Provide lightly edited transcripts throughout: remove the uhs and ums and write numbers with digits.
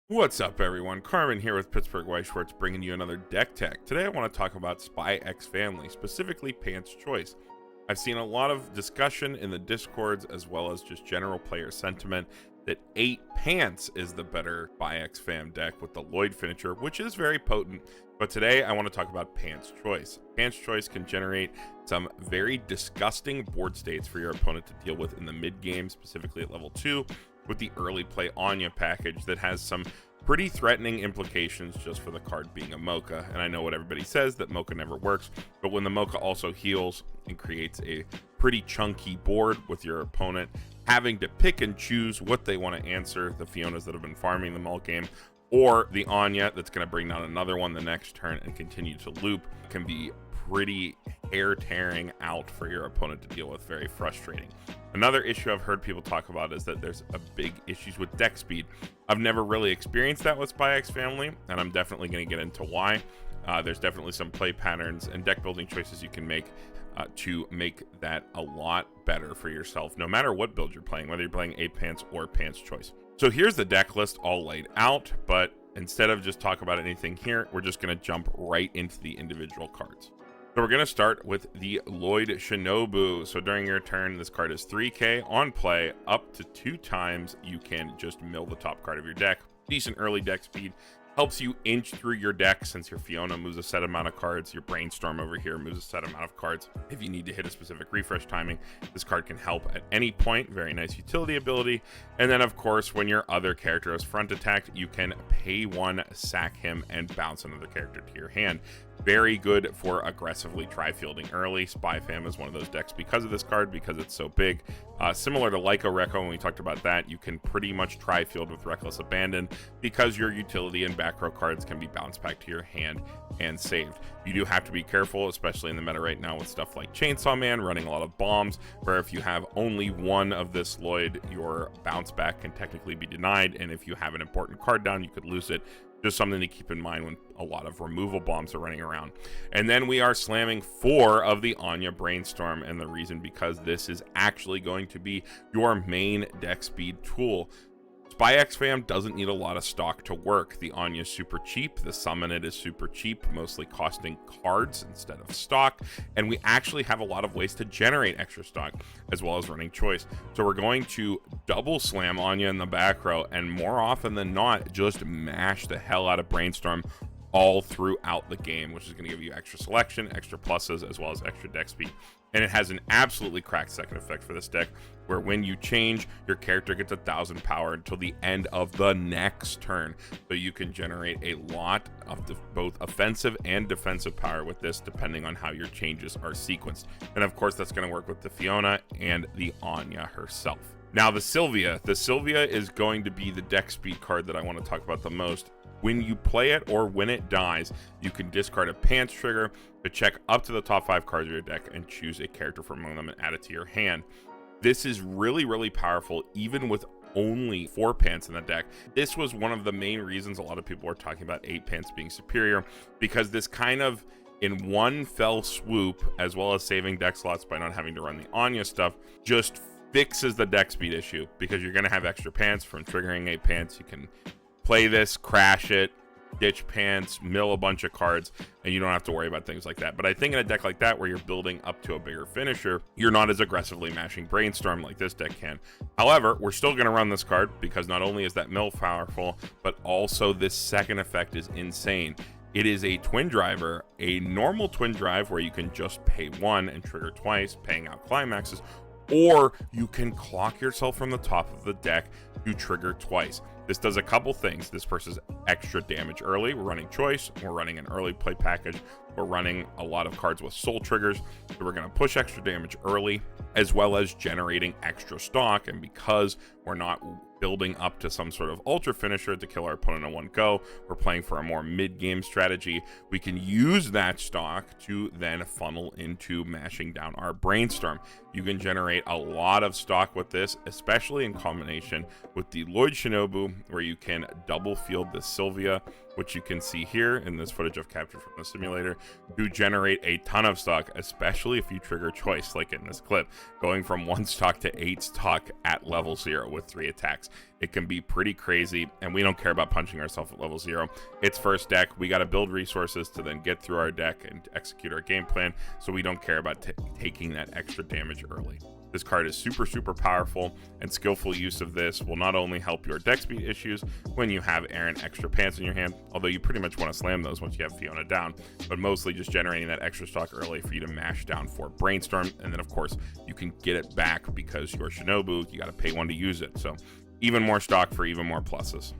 What's up, everyone? Carmen here with Pittsburgh White Shorts, bringing you another deck tech. Today I want to talk about SPYxFAMILY, specifically Pants Choice. I've seen a lot of discussion in the discords as well as just general player sentiment that 8 Pants is the better SPYxFAM deck with the Lloyd finisher, which is very potent. But today I want to talk about Pants Choice. Pants Choice can generate some very disgusting board states for your opponent to deal with in the mid game, specifically at level 2. With the early play Anya package that has some pretty threatening implications just for the card being a Mocha. And I know what everybody says, that Mocha never works, but when the Mocha also heals and creates a pretty chunky board with your opponent having to pick and choose what they want to answer, the Fionas that have been farming them all game, or the Anya that's going to bring down another one the next turn and continue to loop, can be pretty hair tearing out for your opponent to deal with. Very frustrating. Another issue I've heard people talk about is that there's a big issues with deck speed. I've never really experienced that with SPYxFAMILY, and I'm definitely going to get into why. There's definitely some play patterns and deck building choices you can make to make that a lot better for yourself, no matter what build you're playing, whether you're playing 8 Pants or Pants Choice. So here's the deck list all laid out, but instead of just talk about anything here, we're just going to jump right into the individual cards. So we're going to start with the Lloyd Shinobu. So during your turn, this card is 3k on play. Up to 2 times you can just mill the top card of your deck. Decent early deck speed. Helps you inch through your deck since your Fiona moves a set amount of cards. Your Brainstorm over here moves a set amount of cards. If you need to hit a specific refresh timing, this card can help at any point. Very nice utility ability. And then, of course, when your other character is front attacked, you can pay 1, sack him, and bounce another character to your hand. Very good for aggressively tri-fielding early. SPYfam is one of those decks because of this card, because it's so big. Similar to Lyco Recco, when we talked about that, you can pretty much tri-field with Reckless Abandon because your utility and back row cards can be bounced back to your hand and saved. You do have to be careful, especially in the meta right now with stuff like Chainsaw Man, running a lot of bombs, where if you have only one of this Lloyd, your bounce back can technically be denied, and if you have an important card down, you could lose it. Just something to keep in mind when a lot of removal bombs are running around. And then we are slamming 4 of the Anya Brainstorm, and the reason because this is actually going to be your main deck speed tool. SPYxFAM doesn't need a lot of stock to work. The Anya is super cheap. The Summon It is super cheap, mostly costing cards instead of stock. And we actually have a lot of ways to generate extra stock as well as running choice. So we're going to double slam Anya in the back row and more often than not, just mash the hell out of Brainstorm all throughout the game, which is going to give you extra selection, extra pluses, as well as extra deck speed. And it has an absolutely cracked second effect for this deck, where when you change, your character gets 1,000 power until the end of the next turn. So you can generate a lot of both offensive and defensive power with this, depending on how your changes are sequenced. And of course, that's going to work with the Fiona and the Anya herself. Now, the Sylvia is going to be the deck speed card that I want to talk about the most. When you play it or when it dies, you can discard a Pants trigger to check up to the top 5 cards of your deck and choose a character from among them and add it to your hand. This is really, really powerful, even with only 4 Pants in the deck. This was one of the main reasons a lot of people were talking about 8 Pants being superior, because this kind of, in one fell swoop, as well as saving deck slots by not having to run the Anya stuff, just fixes the deck speed issue, because you're going to have extra Pants from triggering 8 Pants. You can play this, crash it, ditch Pants, mill a bunch of cards, and you don't have to worry about things like that. But I think in a deck like that, where you're building up to a bigger finisher, you're not as aggressively mashing Brainstorm like this deck can. However, we're still going to run this card, because not only is that mill powerful, but also this second effect is insane. It is a twin driver, a normal twin drive where you can just pay 1 and trigger twice, paying out climaxes, or you can clock yourself from the top of the deck to trigger twice. This does a couple things. This pushes extra damage early. We're running choice. We're running an early play package. We're running a lot of cards with soul triggers. So we're going to push extra damage early, as well as generating extra stock. And because we're not building up to some sort of ultra finisher to kill our opponent in one go, we're playing for a more mid-game strategy. We can use that stock to then funnel into mashing down our Brainstorm. You can generate a lot of stock with this, especially in combination with the Lloyd Shinobu, where you can double field the Sylvia, which you can see here in this footage I've captured from the simulator, to generate a ton of stock, especially if you trigger choice, like in this clip, going from 1 stock to 8 stock at level 0 with 3 attacks. It can be pretty crazy, and we don't care about punching ourselves at level 0. It's first deck. We got to build resources to then get through our deck and execute our game plan, so we don't care about taking that extra damage early. This card is super powerful, and skillful use of this will not only help your deck speed issues when you have Aaron extra pants in your hand, although you pretty much want to slam those once you have Fiona down, but mostly just generating that extra stock early for you to mash down for Brainstorm. And then of course you can get it back because your Shinobu, you got to pay 1 to use it, so even more stock for even more pluses.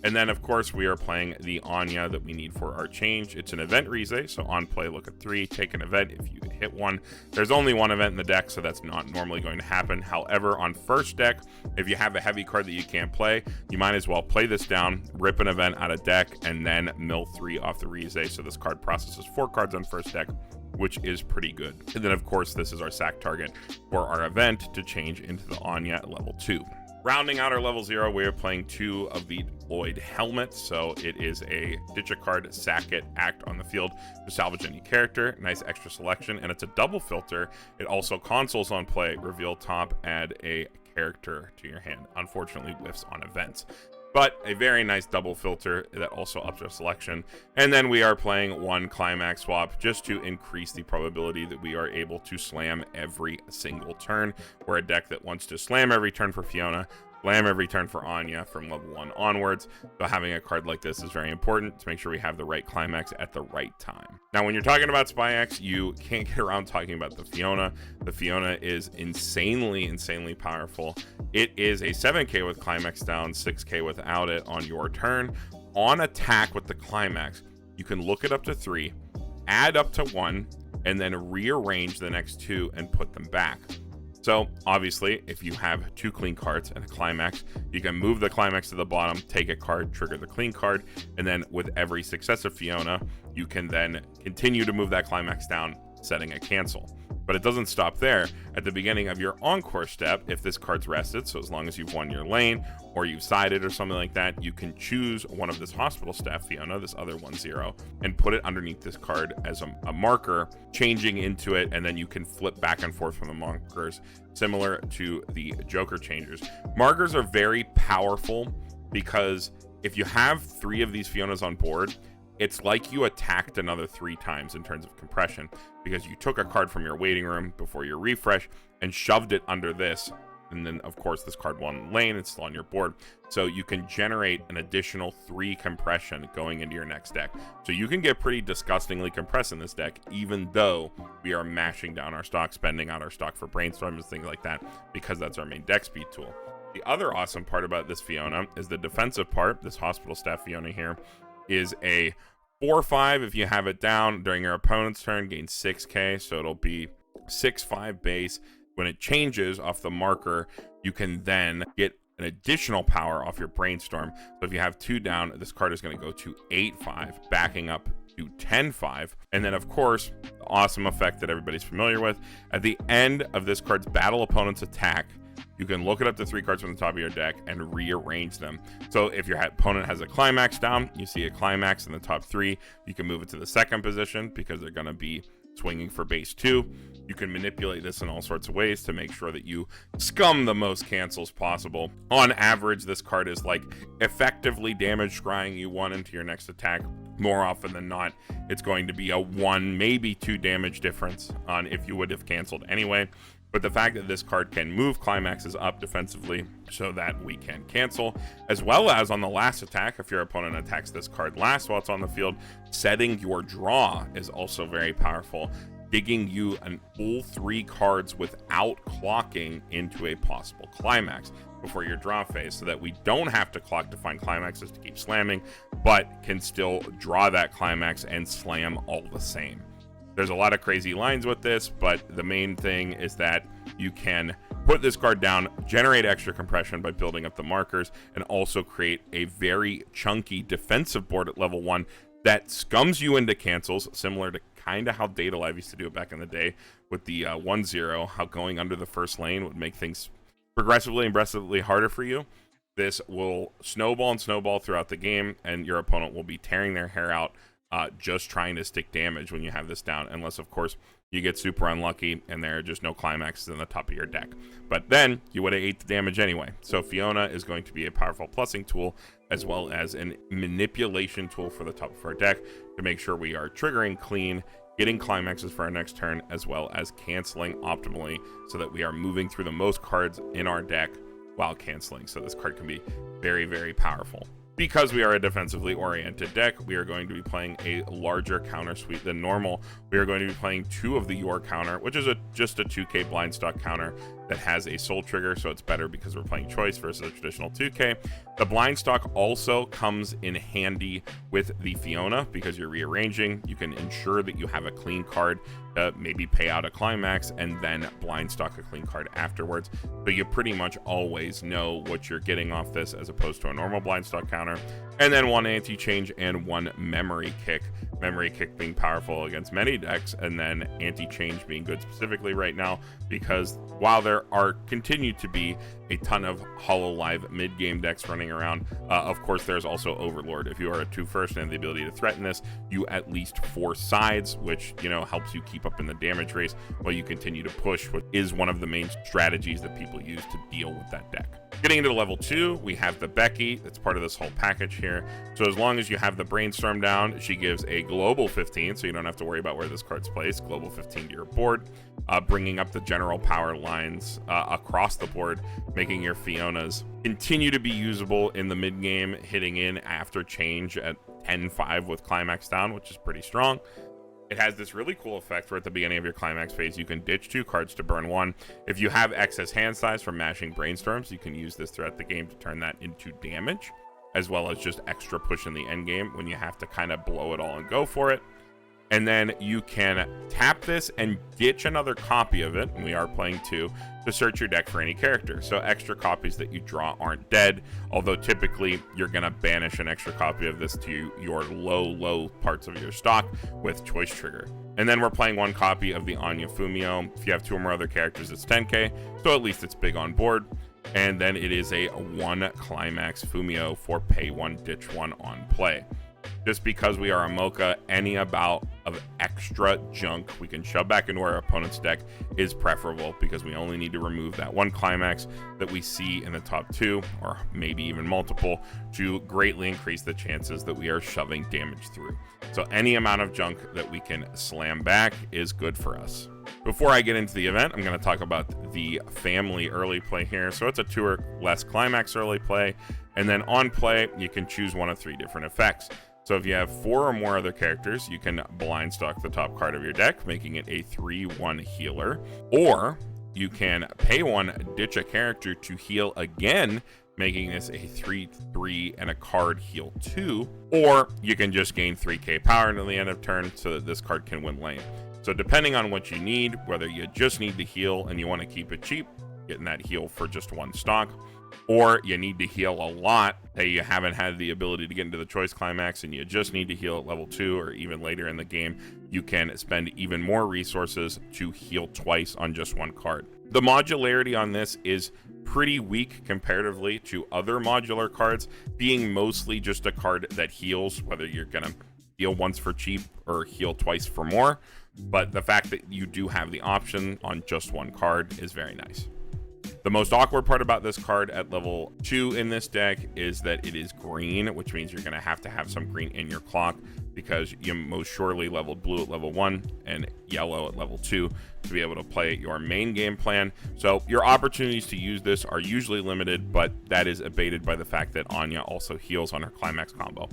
And then of course we are playing the Anya that we need for our change. It's an event Rize, so on play look at 3, take an event. If you hit 1, there's only 1 event in the deck, so that's not normally going to happen. However, on first deck, if you have a heavy card that you can't play, you might as well play this down, rip an event out of deck, and then mill 3 off the Rize. So this card processes 4 cards on first deck, which is pretty good. And then of course this is our sack target for our event to change into the Anya at level 2. Rounding out our level 0, we are playing 2 of the Lloyd Helmet. So it is a ditch a card, sack it, act on the field to salvage any character. Nice extra selection, and it's a double filter. It also consoles on play, reveal top, add a character to your hand. Unfortunately, whiffs on events, but a very nice double filter that also ups our selection. And then we are playing 1 climax swap just to increase the probability that we are able to slam every single turn. We're a deck that wants to slam every turn for Fiona, slam every turn for Anya from level 1 onwards. So having a card like this is very important to make sure we have the right climax at the right time. Now, when you're talking about SPYx, you can't get around talking about the Fiona. The Fiona is insanely powerful. It is a 7k with climax down, 6k without it on your turn. On attack with the climax, you can look it up to 3, add up to 1, and then rearrange the next 2 and put them back. So obviously, if you have 2 clean cards and a climax, you can move the climax to the bottom, take a card, trigger the clean card, and then with every successive Fiona, you can then continue to move that climax down, setting a cancel. But it doesn't stop there. At the beginning of your encore step, if this card's rested, so as long as you've won your lane or you've sided or something like that, you can choose one of this hospital staff Fiona, this other 1/0, and put it underneath this card as a marker, changing into it, and then you can flip back and forth from the markers, similar to the Joker changers. Markers are very powerful because if you have 3 of these Fionas on board, it's like you attacked another 3 times in terms of compression, because you took a card from your waiting room before your refresh and shoved it under this. And then, of course, this card won lane. It's still on your board. So you can generate an additional 3 compression going into your next deck. So you can get pretty disgustingly compressed in this deck, even though we are mashing down our stock, spending out our stock for Brainstorm and things like that, because that's our main deck speed tool. The other awesome part about this Fiona is the defensive part. This hospital staff Fiona here is a 4/5 if you have it down during your opponent's turn, gain 6k, so it'll be 6/5 base. When it changes off the marker, you can then get an additional power off your Brainstorm. So if you have 2 down, this card is going to go to 8/5, backing up to 10/5. And then of course, the awesome effect that everybody's familiar with, at the end of this card's battle opponent's attack, you can look it up to 3 cards from the top of your deck and rearrange them. So if your opponent has a climax down, you see a climax in the top 3, you can move it to the second position because they're going to be swinging for base 2. You can manipulate this in all sorts of ways to make sure that you scum the most cancels possible. On average, this card is like effectively damage scrying you 1 into your next attack. More often than not, it's going to be a 1, maybe 2 damage difference on if you would have canceled anyway. But the fact that this card can move climaxes up defensively so that we can cancel, as well as on the last attack, if your opponent attacks this card last while it's on the field, setting your draw is also very powerful, digging you an full 3 cards without clocking into a possible climax before your draw phase, so that we don't have to clock to find climaxes to keep slamming, but can still draw that climax and slam all the same. There's a lot of crazy lines with this, but the main thing is that you can put this card down, generate extra compression by building up the markers, and also create a very chunky defensive board at level 1 that scums you into cancels, similar to kind of how Data Live used to do it back in the day with the 1/0, how going under the first lane would make things progressively and aggressively harder for you. This will snowball and snowball throughout the game, and your opponent will be tearing their hair out just trying to stick damage when you have this down, unless of course you get super unlucky and there are just no climaxes in the top of your deck. But then you would have ate the damage anyway. So Fiona is going to be a powerful plussing tool as well as a manipulation tool for the top of our deck to make sure we are triggering clean, getting climaxes for our next turn, as well as canceling optimally so that we are moving through the most cards in our deck while canceling. So this card can be very, very powerful. Because we are a defensively oriented deck, we are going to be playing a larger counter suite than normal. We are going to be playing 2 of the Your counter, which is just a 2k blind stock counter that has a soul trigger, so it's better because we're playing choice versus a traditional 2k. The blind stock also comes in handy with the Fiona because you're rearranging. You can ensure that you have a clean card, maybe pay out a climax, and then blind stock a clean card afterwards. So you pretty much always know what you're getting off this as opposed to a normal blind stock counter. And then 1 anti-change and 1 memory kick. Memory kick being powerful against many decks, and then anti-change being good specifically right now because while there are continue to be a ton of Hololive mid-game decks running around, of course there's also Overlord. If you are a 2/1 and have the ability to threaten this, you at least force sides, which helps you keep up in the damage race while you continue to push, which is one of the main strategies that people use to deal with that deck. Getting into level 2, we have the Becky. That's part of this whole package here. So as long as you have the Brainstorm down, she gives a global 15, so you don't have to worry about where this card's placed. Global 15 to your board, bringing up the general power lines across the board, making your Fionas continue to be usable in the mid game, hitting in after change at 10-5 with climax down, which is pretty strong. It has this really cool effect where at the beginning of your climax phase, you can ditch 2 cards to burn 1. If you have excess hand size from mashing Brainstorms, you can use this throughout the game to turn that into damage, as well as just extra push in the end game when you have to kind of blow it all and go for it. And then you can tap this and ditch another copy of it, and we are playing 2, to search your deck for any character. So extra copies that you draw aren't dead, although typically you're going to banish an extra copy of this to your low parts of your stock with choice trigger. And then we're playing 1 copy of the Anya Fumio. If you have 2 or more other characters, it's 10k, so at least it's big on board. And then it is a 1 climax Fumio for pay 1, ditch 1 on play. Just because we are a Mocha, any amount of extra junk we can shove back into our opponent's deck is preferable because we only need to remove that 1 climax that we see in the top 2, or maybe even multiple, to greatly increase the chances that we are shoving damage through. So any amount of junk that we can slam back is good for us. Before I get into the event, I'm going to talk about the family early play here. So it's a 2 or less climax early play, and then on play, you can choose 1 of 3 different effects. So if you have 4 or more other characters, you can blind stock the top card of your deck, making it a 3/1 healer. Or you can pay 1, ditch a character to heal again, making this a 3/3 and a card heal 2. Or you can just gain 3k power until the end of turn so that this card can win lane. So depending on what you need, whether you just need to heal and you want to keep it cheap, getting that heal for just 1 stock, or you need to heal a lot, hey, you haven't had the ability to get into the choice climax and you just need to heal at level 2 or even later in the game, you can spend even more resources to heal twice on just 1 card. The modularity on this is pretty weak comparatively to other modular cards, being mostly just a card that heals, whether you're gonna heal once for cheap or heal twice for more. But the fact that you do have the option on just 1 card is very nice. The most awkward part about this card at level 2 in this deck is that it is green, which means you're going to have some green in your clock because you most surely leveled blue at level 1 and yellow at level 2 to be able to play your main game plan. So your opportunities to use this are usually limited, but that is abated by the fact that Anya also heals on her climax combo.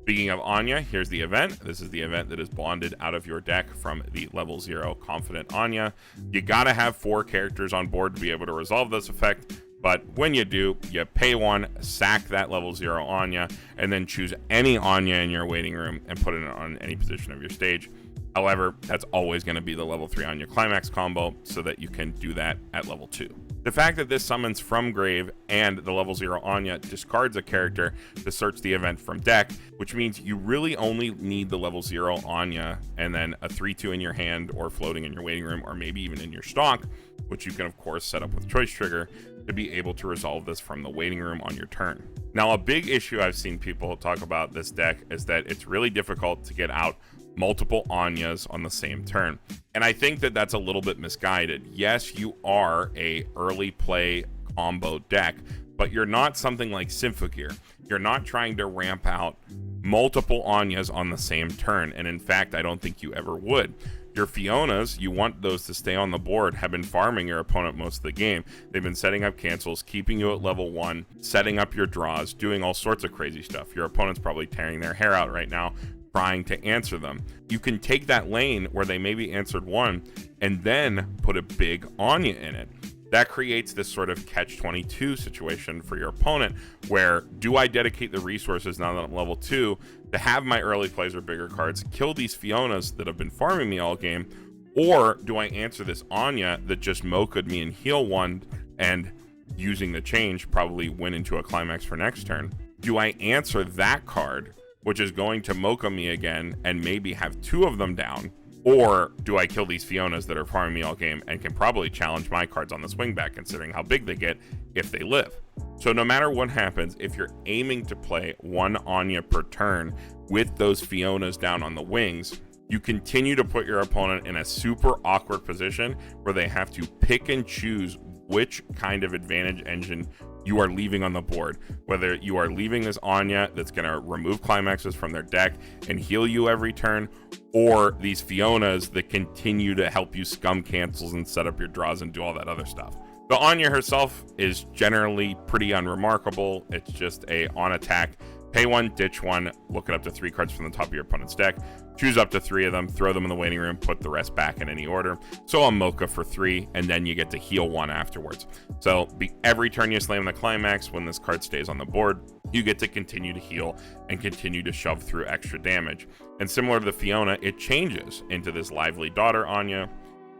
Speaking of Anya, here's the event. This is the event that is bonded out of your deck from the level 0 Confident Anya. You gotta have 4 characters on board to be able to resolve this effect, but when you do, you pay 1, sack that level 0 Anya, and then choose any Anya in your waiting room and put it on any position of your stage. However, that's always going to be the level 3 Anya climax combo so that you can do that at level 2. The fact that this summons from grave and the level 0 Anya discards a character to search the event from deck, which means you really only need the level 0 Anya and then a 3/2 in your hand or floating in your waiting room or maybe even in your stock, which you can of course set up with choice trigger to be able to resolve this from the waiting room on your turn. Now, a big issue I've seen people talk about this deck is that it's really difficult to get out multiple Anyas on the same turn. And I think that that's a little bit misguided. Yes, you are a early play combo deck, but you're not something like Symphogear. You're not trying to ramp out multiple Anyas on the same turn. And in fact, I don't think you ever would. Your Fionas, you want those to stay on the board, have been farming your opponent most of the game. They've been setting up cancels, keeping you at level 1, setting up your draws, doing all sorts of crazy stuff. Your opponent's probably tearing their hair out right now trying to answer them. You can take that lane where they maybe answered one and then put a big Anya in it. That creates this sort of catch-22 situation for your opponent where, do I dedicate the resources now that I'm level 2 to have my early plays or bigger cards kill these Fionas that have been farming me all game, or do I answer this Anya that just mocha'd me and heal 1 and, using the change, probably win into a climax for next turn? Do I answer that card, which is going to mocha me again and maybe have 2 of them down? Or do I kill these Fionas that are farming me all game and can probably challenge my cards on the swing back, considering how big they get if they live? So no matter what happens, if you're aiming to play 1 Anya per turn with those Fionas down on the wings, you continue to put your opponent in a super awkward position where they have to pick and choose which kind of advantage engine you are leaving on the board. Whether you are leaving this Anya that's going to remove climaxes from their deck and heal you every turn, or these Fionas that continue to help you scum cancels and set up your draws and do all that other stuff. The Anya herself is generally pretty unremarkable. It's just a on attack, pay 1, ditch 1, look it up to 3 cards from the top of your opponent's deck, choose up to 3 of them, throw them in the waiting room, put the rest back in any order. So a mocha for 3, and then you get to heal 1 afterwards. So every turn you slam the climax, when this card stays on the board, you get to continue to heal and continue to shove through extra damage. And similar to the Fiona, it changes into this Lively Daughter Anya,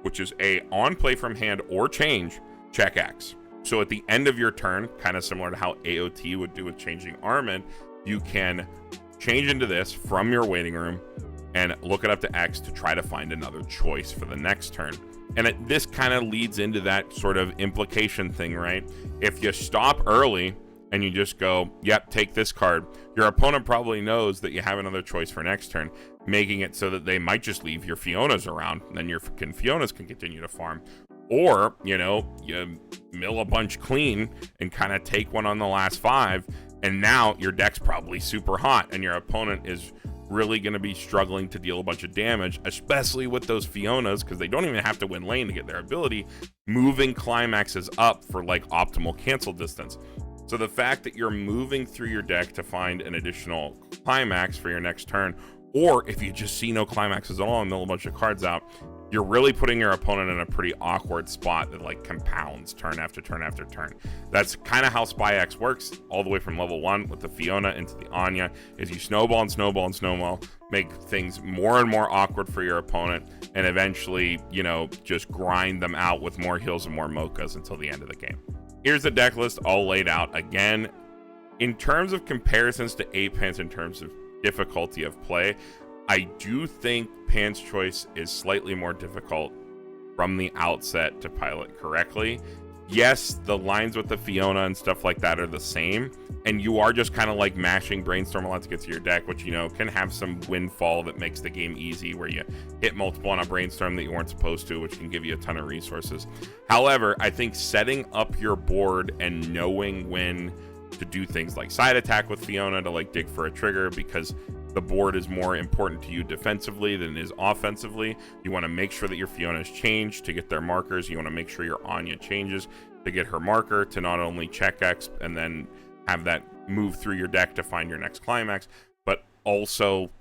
which is a on play from hand or change, check X. So at the end of your turn, kind of similar to how AOT would do with changing Armand, you can change into this from your waiting room and look it up to X to try to find another choice for the next turn. And this kind of leads into that sort of implication thing, right? If you stop early and you just go, yep, take this card, your opponent probably knows that you have another choice for next turn, making it so that they might just leave your Fionas around, and then your Fionas can continue to farm. Or, you mill a bunch clean and kind of take one on the last 5, and now your deck's probably super hot, and your opponent is really going to be struggling to deal a bunch of damage, especially with those Fionas, because they don't even have to win lane to get their ability, moving climaxes up for like optimal cancel distance. So the fact that you're moving through your deck to find an additional climax for your next turn, or if you just see no climaxes at all and mill a bunch of cards out, you're really putting your opponent in a pretty awkward spot that like compounds turn after turn after turn. That's kind of how SPYx works, all the way from level 1 with the Fiona into the Anya, is you snowball and snowball and snowball, make things more and more awkward for your opponent, and eventually, just grind them out with more heals and more mochas until the end of the game. Here's the deck list all laid out. Again, in terms of comparisons to 8-Pants in terms of difficulty of play, I do think Pan's Choice is slightly more difficult from the outset to pilot correctly. Yes, the lines with the Fiona and stuff like that are the same, and you are just kind of like mashing Brainstorm a lot to get to your deck, which, can have some windfall that makes the game easy, where you hit multiple on a Brainstorm that you weren't supposed to, which can give you a ton of resources. However, I think setting up your board and knowing when to do things like side attack with Fiona to like dig for a trigger, because the board is more important to you defensively than it is offensively. You want to make sure that your Fiona's change to get their markers. You want to make sure your Anya changes to get her marker, to not only check X and then have that move through your deck to find your next climax, but also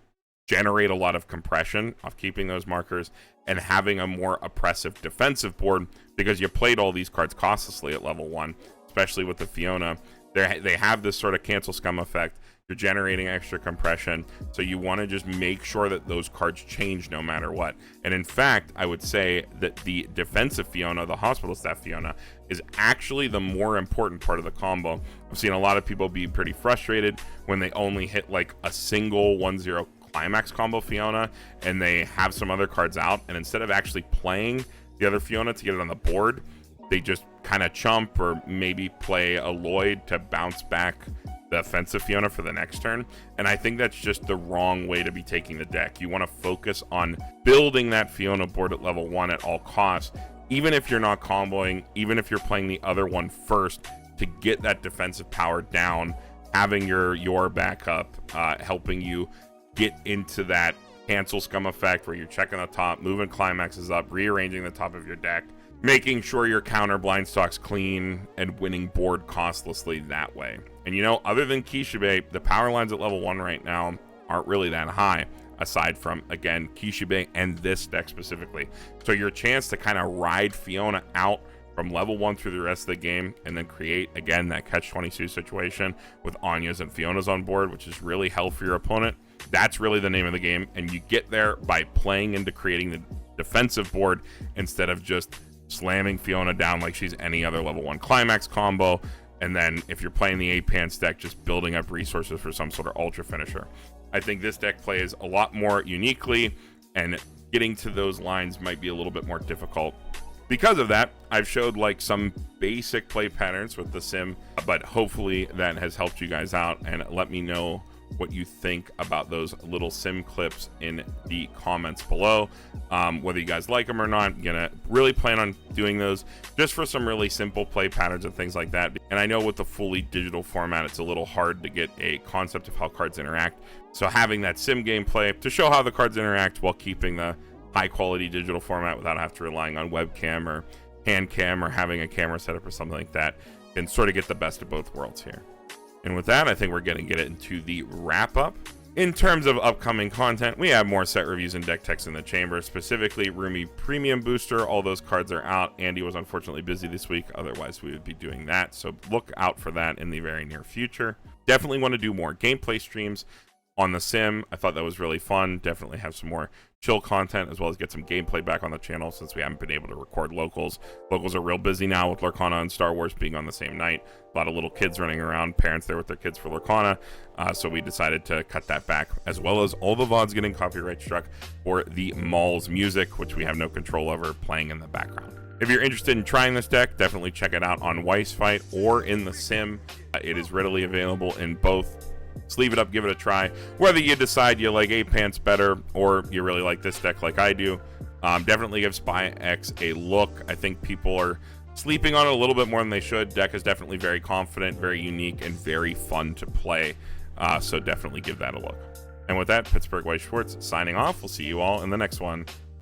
generate a lot of compression off keeping those markers and having a more oppressive defensive board, because you played all these cards costlessly at level 1, especially with the Fiona. They have this sort of cancel scum effect. You're generating extra compression, so you want to just make sure that those cards change no matter what. And in fact, I would say that the defensive Fiona, the hospital staff Fiona, is actually the more important part of the combo. I've seen a lot of people be pretty frustrated when they only hit like a single 1-0 climax combo Fiona and they have some other cards out, and instead of actually playing the other Fiona to get it on the board, they just kind of chump or maybe play a Lloyd to bounce back the offensive Fiona for the next turn. And I think that's just the wrong way to be taking the deck. You want to focus on building that Fiona board at level 1 at all costs, even if you're not comboing, even if you're playing the other one first, to get that defensive power down, having your backup, helping you get into that cancel scum effect where you're checking the top, moving climaxes up, rearranging the top of your deck, making sure your counter blind stock's clean, and winning board costlessly that way. And you know, other than Kishibe, the power lines at level 1 right now aren't really that high, aside from, again, Kishibe and this deck specifically. So your chance to kind of ride Fiona out from level 1 through the rest of the game, and then create, again, that catch-22 situation with Anya's and Fiona's on board, which is really hell for your opponent. That's really the name of the game, and you get there by playing into creating the defensive board instead of just slamming Fiona down like she's any other level 1 climax combo, and then if you're playing the 8-pants deck, just building up resources for some sort of ultra finisher. I think this deck plays a lot more uniquely, and getting to those lines might be a little bit more difficult. Because of that, I've showed like some basic play patterns with the sim, but hopefully that has helped you guys out, and let me know what you think about those little sim clips in the comments below, whether you guys like them or not. I'm gonna really plan on doing those just for some really simple play patterns and things like that. And I know with the fully digital format, it's a little hard to get a concept of how cards interact, so having that sim gameplay to show how the cards interact while keeping the high quality digital format without having to relying on webcam or hand cam or having a camera setup or something like that can sort of get the best of both worlds here. And with that, I think we're going to get into the wrap up. In terms of upcoming content, we have more set reviews and deck techs in the chamber, specifically Rumi Premium Booster. All those cards are out. Andy was unfortunately busy this week, otherwise we would be doing that, so look out for that in the very near future. Definitely want to do more gameplay streams on the sim. I thought that was really fun. Definitely have some more chill content, as well as get some gameplay back on the channel since we haven't been able to record locals. Locals are real busy now with Lorcana and Star Wars being on the same night. A lot of little kids running around, parents there with their kids for Lorcana, so we decided to cut that back, as well as all the VODs getting copyright struck for the Mall's music, which we have no control over, playing in the background. If you're interested in trying this deck, definitely check it out on SPYxFAMILY or in the sim. It is readily available in both. Sleeve it up, give it a try. Whether you decide you like 8-pants better or you really like this deck like I do, definitely give SPYx a look. I think people are sleeping on it a little bit more than they should. Deck is definitely very confident, very unique, and very fun to play. So definitely give that a look. And with that, Pittsburgh White Schwartz signing off. We'll see you all in the next one.